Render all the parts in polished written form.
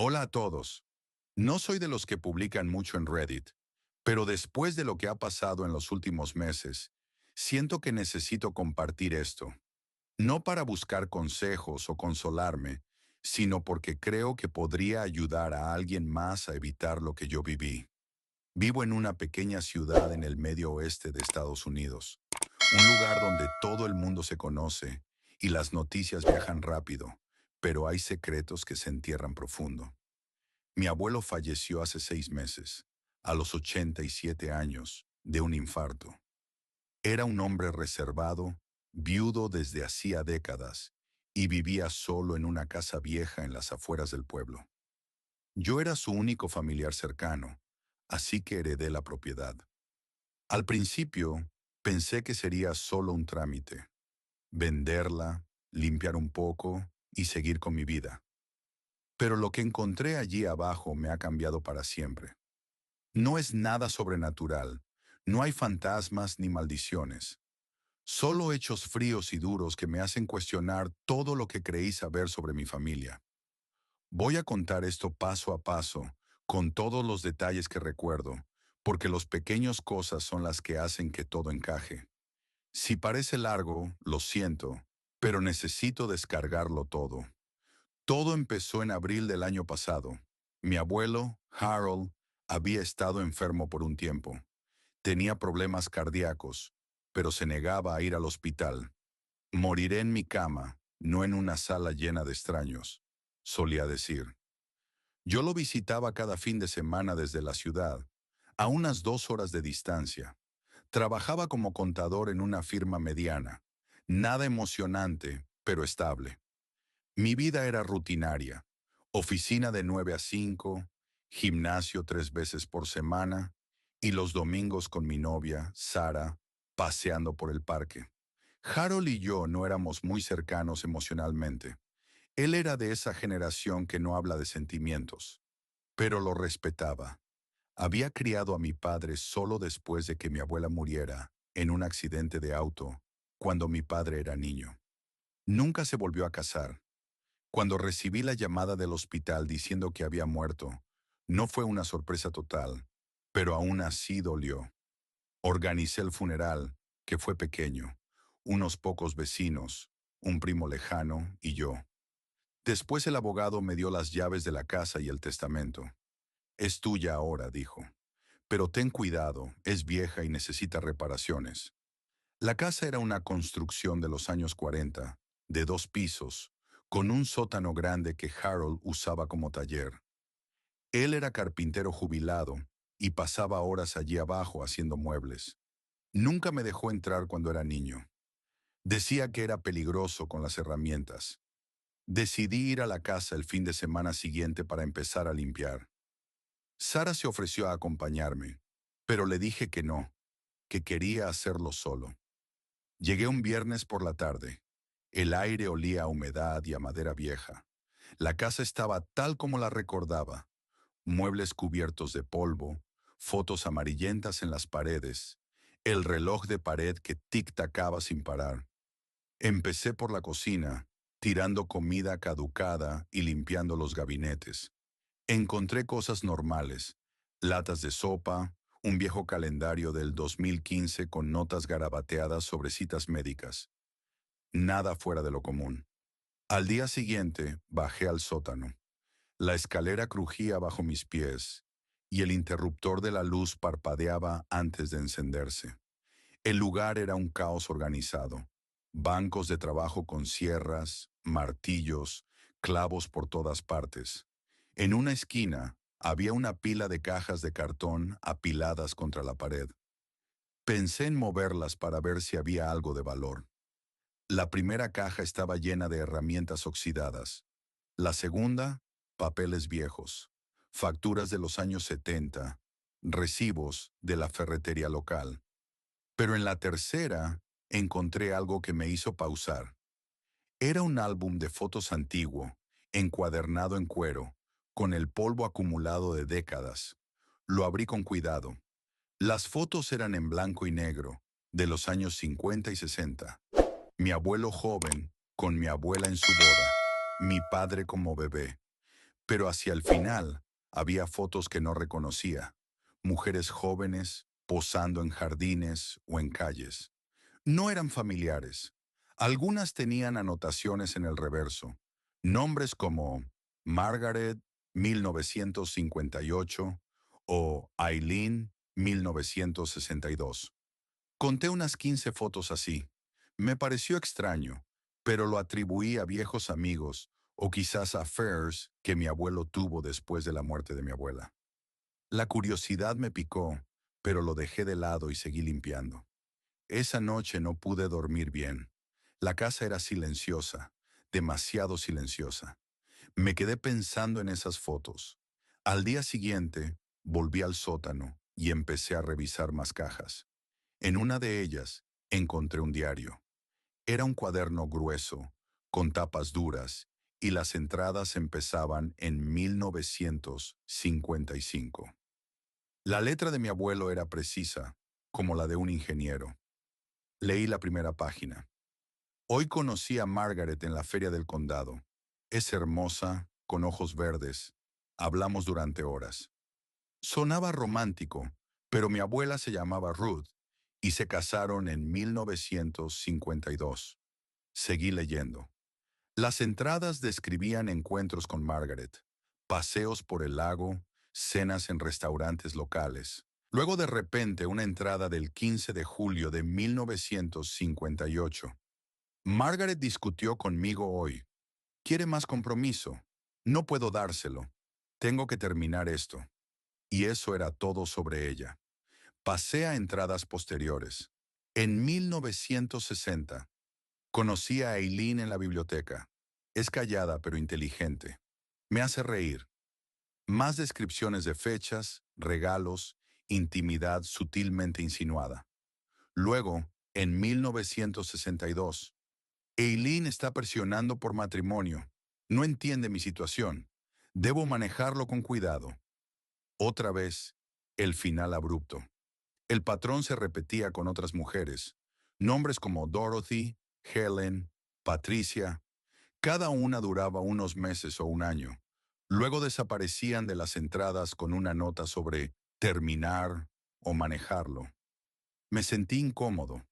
Hola a todos. No soy de los que publican mucho en Reddit, pero después de lo que ha pasado en los últimos meses, siento que necesito compartir esto. No para buscar consejos o consolarme, sino porque creo que podría ayudar a alguien más a evitar lo que yo viví. Vivo en una pequeña ciudad en el medio oeste de Estados Unidos, un lugar donde todo el mundo se conoce y las noticias viajan rápido, pero hay secretos que se entierran profundo. Mi abuelo falleció hace 6 meses, a los 87 años, de un infarto. Era un hombre reservado, viudo desde hacía décadas, y vivía solo en una casa vieja en las afueras del pueblo. Yo era su único familiar cercano, así que heredé la propiedad. Al principio, pensé que sería solo un trámite, venderla, limpiar un poco y seguir con mi vida. Pero lo que encontré allí abajo me ha cambiado para siempre. No es nada sobrenatural, no hay fantasmas ni maldiciones, solo hechos fríos y duros que me hacen cuestionar todo lo que creí saber sobre mi familia. Voy a contar esto paso a paso, con todos los detalles que recuerdo, porque las pequeñas cosas son las que hacen que todo encaje. Si parece largo, lo siento, pero necesito descargarlo todo. Todo empezó en abril del año pasado. Mi abuelo, Harold, había estado enfermo por un tiempo. Tenía problemas cardíacos, pero se negaba a ir al hospital. Moriré en mi cama, no en una sala llena de extraños, solía decir. Yo lo visitaba cada fin de semana desde la ciudad, a unas 2 horas de distancia. Trabajaba como contador en una firma mediana. Nada emocionante, pero estable. Mi vida era rutinaria. Oficina de 9 a 5, gimnasio 3 veces por semana y los domingos con mi novia, Sara, paseando por el parque. Harold y yo no éramos muy cercanos emocionalmente. Él era de esa generación que no habla de sentimientos, pero lo respetaba. Había criado a mi padre solo después de que mi abuela muriera en un accidente de auto, cuando mi padre era niño. Nunca se volvió a casar. Cuando recibí la llamada del hospital diciendo que había muerto, no fue una sorpresa total, pero aún así dolió. Organicé el funeral, que fue pequeño, unos pocos vecinos, un primo lejano y yo. Después el abogado me dio las llaves de la casa y el testamento. Es tuya ahora, dijo. Pero ten cuidado, es vieja y necesita reparaciones. La casa era una construcción de los años 40, de 2 pisos, con un sótano grande que Harold usaba como taller. Él era carpintero jubilado y pasaba horas allí abajo haciendo muebles. Nunca me dejó entrar cuando era niño. Decía que era peligroso con las herramientas. Decidí ir a la casa el fin de semana siguiente para empezar a limpiar. Sara se ofreció a acompañarme, pero le dije que no, que quería hacerlo solo. Llegué un viernes por la tarde. El aire olía a humedad y a madera vieja. La casa estaba tal como la recordaba, muebles cubiertos de polvo, fotos amarillentas en las paredes, el reloj de pared que tic-tacaba sin parar. Empecé por la cocina, tirando comida caducada y limpiando los gabinetes. Encontré cosas normales, latas de sopa, un viejo calendario del 2015 con notas garabateadas sobre citas médicas. Nada fuera de lo común. Al día siguiente, bajé al sótano. La escalera crujía bajo mis pies y el interruptor de la luz parpadeaba antes de encenderse. El lugar era un caos organizado. Bancos de trabajo con sierras, martillos, clavos por todas partes. En una esquina había una pila de cajas de cartón apiladas contra la pared. Pensé en moverlas para ver si había algo de valor. La primera caja estaba llena de herramientas oxidadas. La segunda, papeles viejos, facturas de los años 70, recibos de la ferretería local. Pero en la tercera encontré algo que me hizo pausar. Era un álbum de fotos antiguo, encuadernado en cuero, con el polvo acumulado de décadas. Lo abrí con cuidado. Las fotos eran en blanco y negro, de los años 50 y 60. Mi abuelo joven, con mi abuela en su boda, mi padre como bebé. Pero hacia el final había fotos que no reconocía. Mujeres jóvenes posando en jardines o en calles. No eran familiares. Algunas tenían anotaciones en el reverso. Nombres como Margaret 1958 o Eileen 1962. Conté unas 15 fotos así. Me pareció extraño, pero lo atribuí a viejos amigos o quizás a affairs que mi abuelo tuvo después de la muerte de mi abuela. La curiosidad me picó, pero lo dejé de lado y seguí limpiando. Esa noche no pude dormir bien. La casa era silenciosa, demasiado silenciosa. Me quedé pensando en esas fotos. Al día siguiente, volví al sótano y empecé a revisar más cajas. En una de ellas, encontré un diario. Era un cuaderno grueso, con tapas duras, y las entradas empezaban en 1955. La letra de mi abuelo era precisa, como la de un ingeniero. Leí la primera página. Hoy conocí a Margaret en la feria del condado. Es hermosa, con ojos verdes. Hablamos durante horas. Sonaba romántico, pero mi abuela se llamaba Ruth y se casaron en 1952. Seguí leyendo. Las entradas describían encuentros con Margaret, paseos por el lago, cenas en restaurantes locales. Luego de repente una entrada del 15 de julio de 1958. Margaret discutió conmigo hoy. Quiere más compromiso. No puedo dárselo. Tengo que terminar esto. Y eso era todo sobre ella. Pasé a entradas posteriores. En 1960, conocí a Eileen en la biblioteca. Es callada pero inteligente. Me hace reír. Más descripciones de fechas, regalos, intimidad sutilmente insinuada. Luego, en 1962, Eileen está presionando por matrimonio. No entiende mi situación. Debo manejarlo con cuidado. Otra vez, el final abrupto. El patrón se repetía con otras mujeres. Nombres como Dorothy, Helen, Patricia. Cada una duraba unos meses o un año. Luego desaparecían de las entradas con una nota sobre terminar o manejarlo. Me sentí incómodo.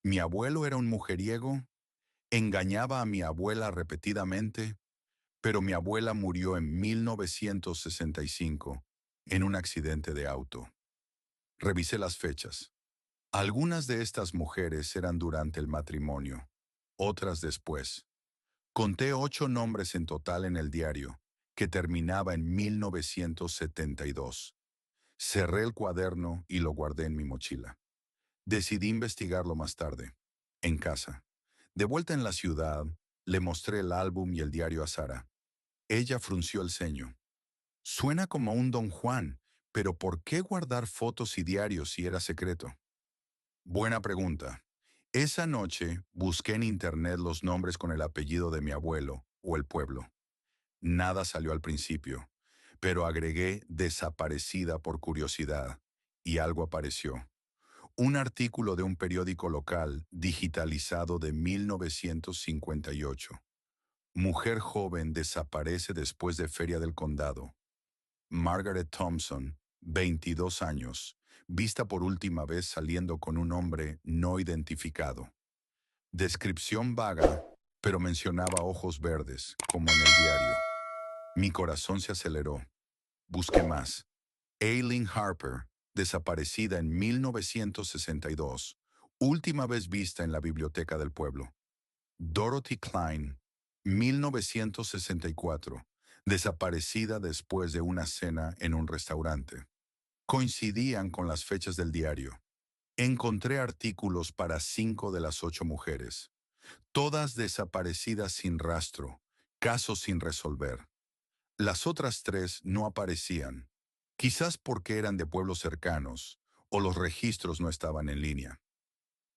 Mi abuelo era un mujeriego, engañaba a mi abuela repetidamente, pero mi abuela murió en 1965 en un accidente de auto. Revisé las fechas. Algunas de estas mujeres eran durante el matrimonio, otras después. Conté 8 nombres en total en el diario, que terminaba en 1972. Cerré el cuaderno y lo guardé en mi mochila. Decidí investigarlo más tarde, en casa. De vuelta en la ciudad, le mostré el álbum y el diario a Sara. Ella frunció el ceño. Suena como un Don Juan, pero ¿por qué guardar fotos y diarios si era secreto? Buena pregunta. Esa noche busqué en internet los nombres con el apellido de mi abuelo o el pueblo. Nada salió al principio, pero agregué desaparecida por curiosidad y algo apareció. Un artículo de un periódico local digitalizado de 1958. Mujer joven desaparece después de Feria del Condado. Margaret Thompson, 22 años, vista por última vez saliendo con un hombre no identificado. Descripción vaga, pero mencionaba ojos verdes, como en el diario. Mi corazón se aceleró. Busqué más. Aileen Harper, desaparecida en 1962, última vez vista en la biblioteca del pueblo. Dorothy Klein, 1964, desaparecida después de una cena en un restaurante. Coincidían con las fechas del diario. Encontré artículos para 5 de las 8 mujeres, todas desaparecidas sin rastro, casos sin resolver. Las otras 3 no aparecían, quizás porque eran de pueblos cercanos o los registros no estaban en línea.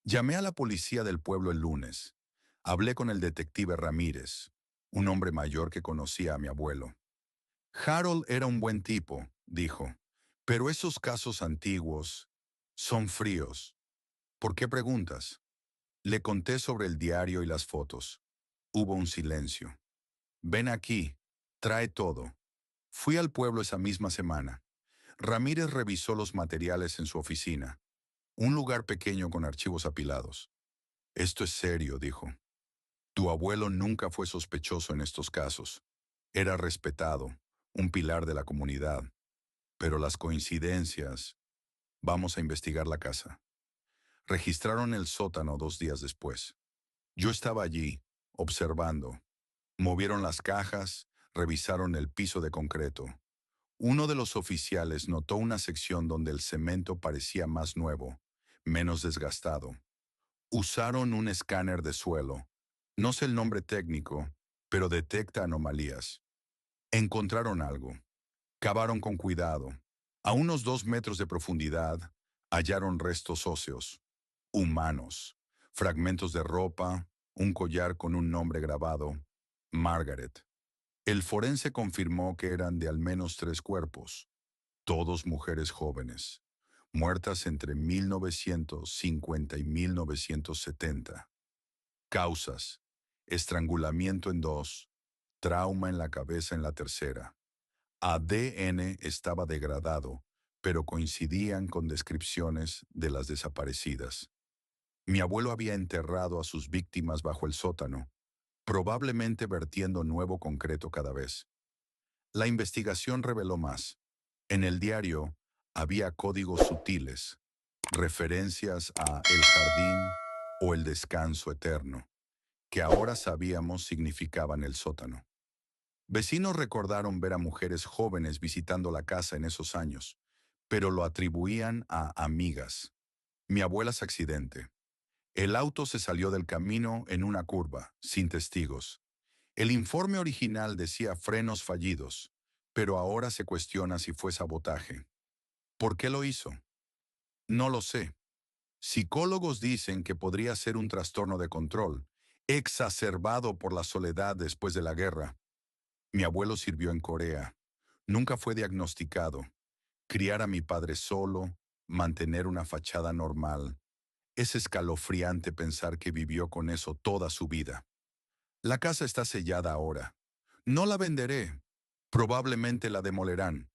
Llamé a la policía del pueblo el lunes. Hablé con el detective Ramírez, un hombre mayor que conocía a mi abuelo. Harold era un buen tipo, dijo, pero esos casos antiguos son fríos. ¿Por qué preguntas? Le conté sobre el diario y las fotos. Hubo un silencio. Ven aquí, trae todo. Fui al pueblo esa misma semana. Ramírez revisó los materiales en su oficina, un lugar pequeño con archivos apilados. Esto es serio, dijo. Tu abuelo nunca fue sospechoso en estos casos. Era respetado, un pilar de la comunidad. Pero las coincidencias... Vamos a investigar la casa. Registraron el sótano 2 días después. Yo estaba allí, observando. Movieron las cajas, revisaron el piso de concreto. Uno de los oficiales notó una sección donde el cemento parecía más nuevo, menos desgastado. Usaron un escáner de suelo. No sé el nombre técnico, pero detecta anomalías. Encontraron algo. Cavaron con cuidado. A unos 2 metros de profundidad, hallaron restos óseos, humanos, fragmentos de ropa, un collar con un nombre grabado, Margaret. El forense confirmó que eran de al menos 3 cuerpos, todos mujeres jóvenes, muertas entre 1950 y 1970. Causas: estrangulamiento en 2, trauma en la cabeza en la tercera. ADN estaba degradado, pero coincidían con descripciones de las desaparecidas. Mi abuelo había enterrado a sus víctimas bajo el sótano, probablemente vertiendo nuevo concreto cada vez. La investigación reveló más. En el diario había códigos sutiles, referencias a el jardín o el descanso eterno, que ahora sabíamos significaban el sótano. Vecinos recordaron ver a mujeres jóvenes visitando la casa en esos años, pero lo atribuían a amigas. Mi abuela's accidente. El auto se salió del camino en una curva, sin testigos. El informe original decía frenos fallidos, pero ahora se cuestiona si fue sabotaje. ¿Por qué lo hizo? No lo sé. Psicólogos dicen que podría ser un trastorno de control, exacerbado por la soledad después de la guerra. Mi abuelo sirvió en Corea. Nunca fue diagnosticado. Criar a mi padre solo, mantener una fachada normal. Es escalofriante pensar que vivió con eso toda su vida. La casa está sellada ahora. No la venderé. Probablemente la demolerán.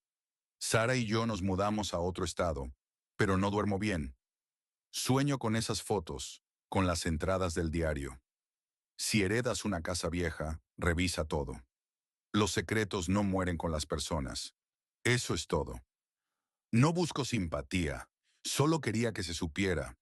Sara y yo nos mudamos a otro estado, pero no duermo bien. Sueño con esas fotos, con las entradas del diario. Si heredas una casa vieja, revisa todo. Los secretos no mueren con las personas. Eso es todo. No busco simpatía, solo quería que se supiera.